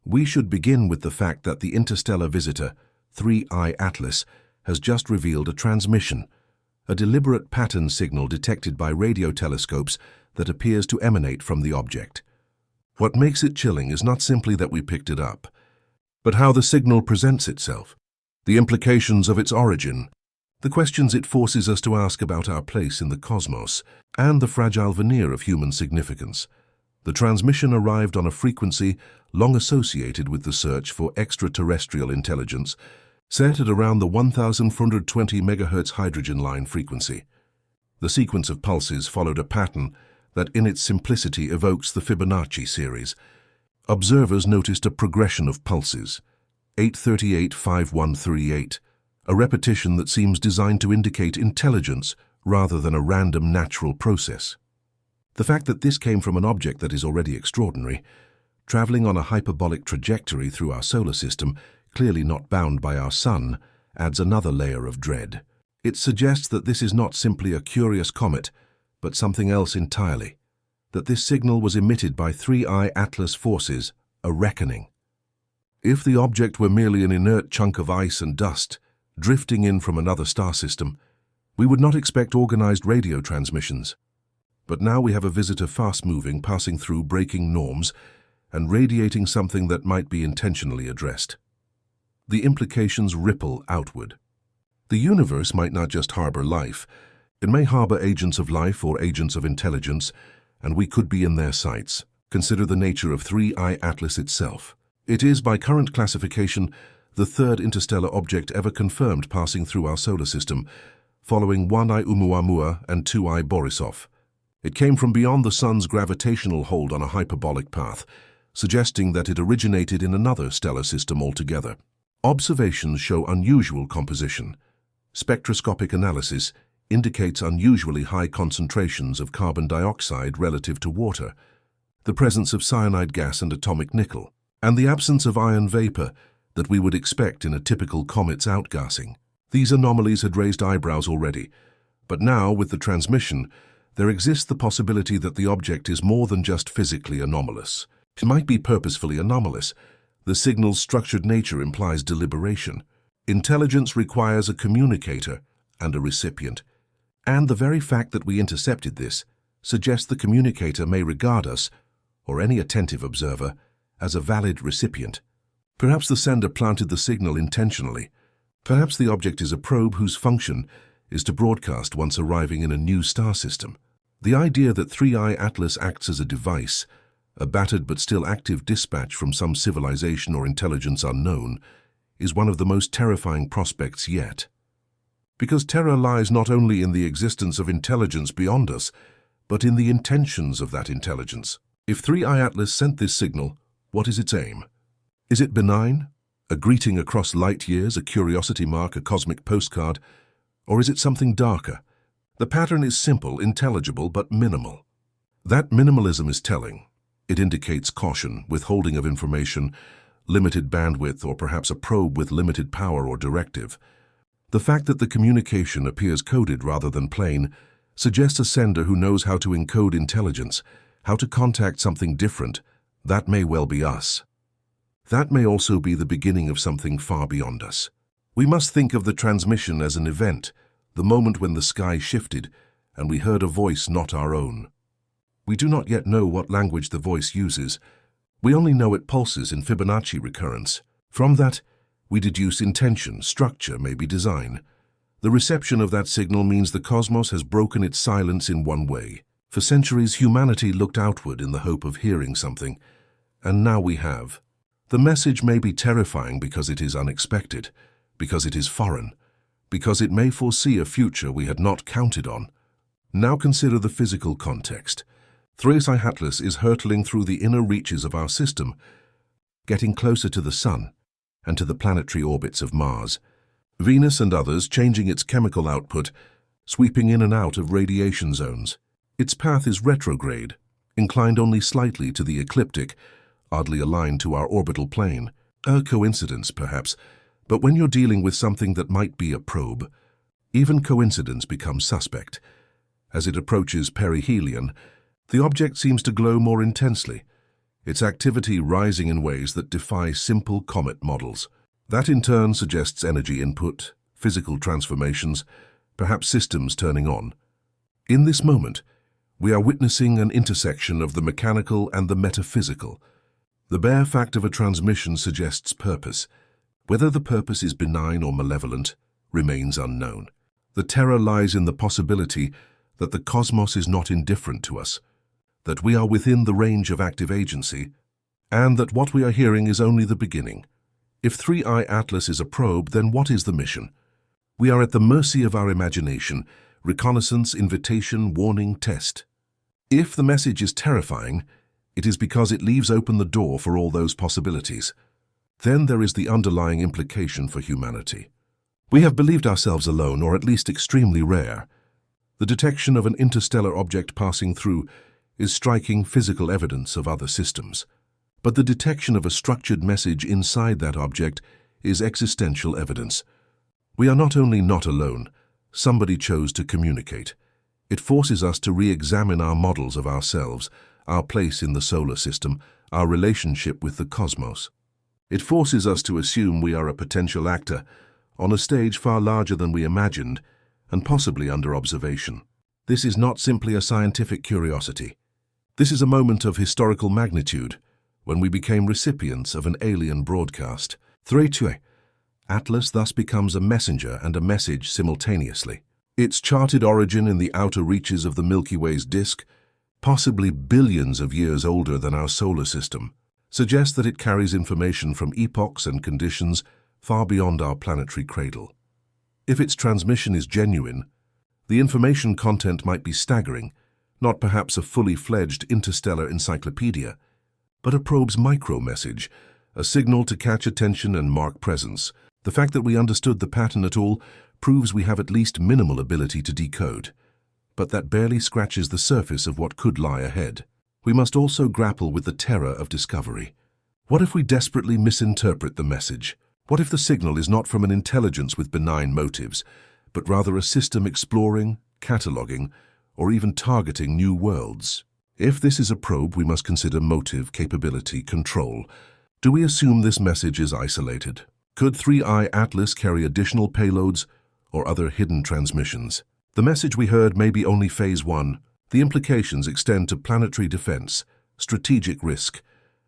We should begin with the fact that the interstellar visitor, 3I Atlas, has just revealed a transmission, a deliberate pattern signal detected by radio telescopes that appears to emanate from the object. What makes it chilling is not simply that we picked it up, but how the signal presents itself, the implications of its origin, the questions it forces us to ask about our place in the cosmos, and the fragile veneer of human significance. The transmission arrived on a frequency long associated with the search for extraterrestrial intelligence, set at around the 1420 MHz hydrogen line frequency. The sequence of pulses followed a pattern that in its simplicity evokes the Fibonacci series. Observers noticed a progression of pulses, 838-5138, a repetition that seems designed to indicate intelligence rather than a random natural process. The fact that this came from an object that is already extraordinary, traveling on a hyperbolic trajectory through our solar system, clearly not bound by our sun, adds another layer of dread. It suggests that this is not simply a curious comet, but something else entirely. That this signal was emitted by 3I Atlas forces, a reckoning. If the object were merely an inert chunk of ice and dust, drifting in from another star system, we would not expect organized radio transmissions. But now we have a visitor fast-moving, passing through breaking norms, and radiating something that might be intentionally addressed. The implications ripple outward. The universe might not just harbor life. It may harbor agents of life or agents of intelligence, and we could be in their sights. Consider the nature of 3I Atlas itself. It is, by current classification, the third interstellar object ever confirmed passing through our solar system, following 1I Oumuamua and 2I Borisov. It came from beyond the Sun's gravitational hold on a hyperbolic path, suggesting that it originated in another stellar system altogether. Observations show unusual composition. Spectroscopic analysis indicates unusually high concentrations of carbon dioxide relative to water, the presence of cyanide gas and atomic nickel, and the absence of iron vapor that we would expect in a typical comet's outgassing. These anomalies had raised eyebrows already, but now, with the transmission, there exists the possibility that the object is more than just physically anomalous. It might be purposefully anomalous. The signal's structured nature implies deliberation. Intelligence requires a communicator and a recipient, and the very fact that we intercepted this suggests the communicator may regard us, or any attentive observer, as a valid recipient. Perhaps the sender planted the signal intentionally. Perhaps the object is a probe whose function is to broadcast once arriving in a new star system. The idea that 3I Atlas acts as a device, a battered but still active dispatch from some civilization or intelligence unknown, is one of the most terrifying prospects yet. Because terror lies not only in the existence of intelligence beyond us, but in the intentions of that intelligence. If 3I Atlas sent this signal, what is its aim? Is it benign? A greeting across light years, a curiosity mark, a cosmic postcard? Or is it something darker? The pattern is simple, intelligible, but minimal. That minimalism is telling. It indicates caution, withholding of information, limited bandwidth, or perhaps a probe with limited power or directive. The fact that the communication appears coded rather than plain suggests a sender who knows how to encode intelligence, how to contact something different. That may well be us. That may also be the beginning of something far beyond us. We must think of the transmission as an event, the moment when the sky shifted and we heard a voice not our own. We do not yet know what language the voice uses. We only know it pulses in Fibonacci recurrence. From that, we deduce intention, structure, maybe design. The reception of that signal means the cosmos has broken its silence in one way. For centuries, humanity looked outward in the hope of hearing something, and now we have. The message may be terrifying because it is unexpected, because it is foreign, because it may foresee a future we had not counted on. Now consider the physical context. 3I Atlas is hurtling through the inner reaches of our system, getting closer to the Sun and to the planetary orbits of Mars, Venus and others, changing its chemical output, sweeping in and out of radiation zones. Its path is retrograde, inclined only slightly to the ecliptic, oddly aligned to our orbital plane. A coincidence, perhaps, but when you're dealing with something that might be a probe, even coincidence becomes suspect. As it approaches perihelion, the object seems to glow more intensely. its activity rising in ways that defy simple comet models. That in turn suggests energy input, physical transformations, perhaps systems turning on. In this moment, we are witnessing an intersection of the mechanical and the metaphysical. The bare fact of a transmission suggests purpose. Whether the purpose is benign or malevolent remains unknown. The terror lies in the possibility that the cosmos is not indifferent to us, that we are within the range of active agency, and that what we are hearing is only the beginning. If 3i Atlas is a probe, then what is the mission? We are at the mercy of our imagination, reconnaissance, invitation, warning, test. If the message is terrifying, it is because it leaves open the door for all those possibilities. Then there is the underlying implication for humanity. We have believed ourselves alone, or at least extremely rare. The detection of an interstellar object passing through is striking physical evidence of other systems. But the detection of a structured message inside that object is existential evidence. We are not only not alone, somebody chose to communicate. It forces us to re-examine our models of ourselves, our place in the solar system, our relationship with the cosmos. It forces us to assume we are a potential actor, on a stage far larger than we imagined, and possibly under observation. This is not simply a scientific curiosity. This is a moment of historical magnitude, when we became recipients of an alien broadcast. 3i Atlas thus becomes a messenger and a message simultaneously. Its charted origin in the outer reaches of the Milky Way's disk, possibly billions of years older than our solar system, suggests that it carries information from epochs and conditions far beyond our planetary cradle. If its transmission is genuine, the information content might be staggering, not perhaps a fully fledged interstellar encyclopedia, but a probe's micro-message, a signal to catch attention and mark presence. The fact that we understood the pattern at all proves we have at least minimal ability to decode, but that barely scratches the surface of what could lie ahead. We must also grapple with the terror of discovery. What if we desperately misinterpret the message? What if the signal is not from an intelligence with benign motives, but rather a system exploring, cataloging, or even targeting new worlds? If this is a probe, we must consider motive, capability, control. Do we assume this message is isolated? Could 3i Atlas carry additional payloads or other hidden transmissions? The message we heard may be only phase 1. The implications extend to planetary defense, strategic risk,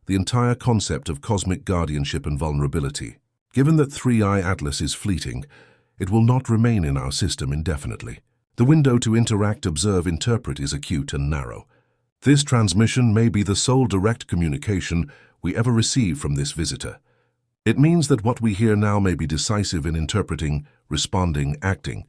the entire concept of cosmic guardianship and vulnerability. Given that 3i Atlas is fleeting, it will not remain in our system indefinitely. The window to interact, observe, interpret is acute and narrow. This transmission may be the sole direct communication we ever receive from this visitor. It means that what we hear now may be decisive in interpreting, responding, acting,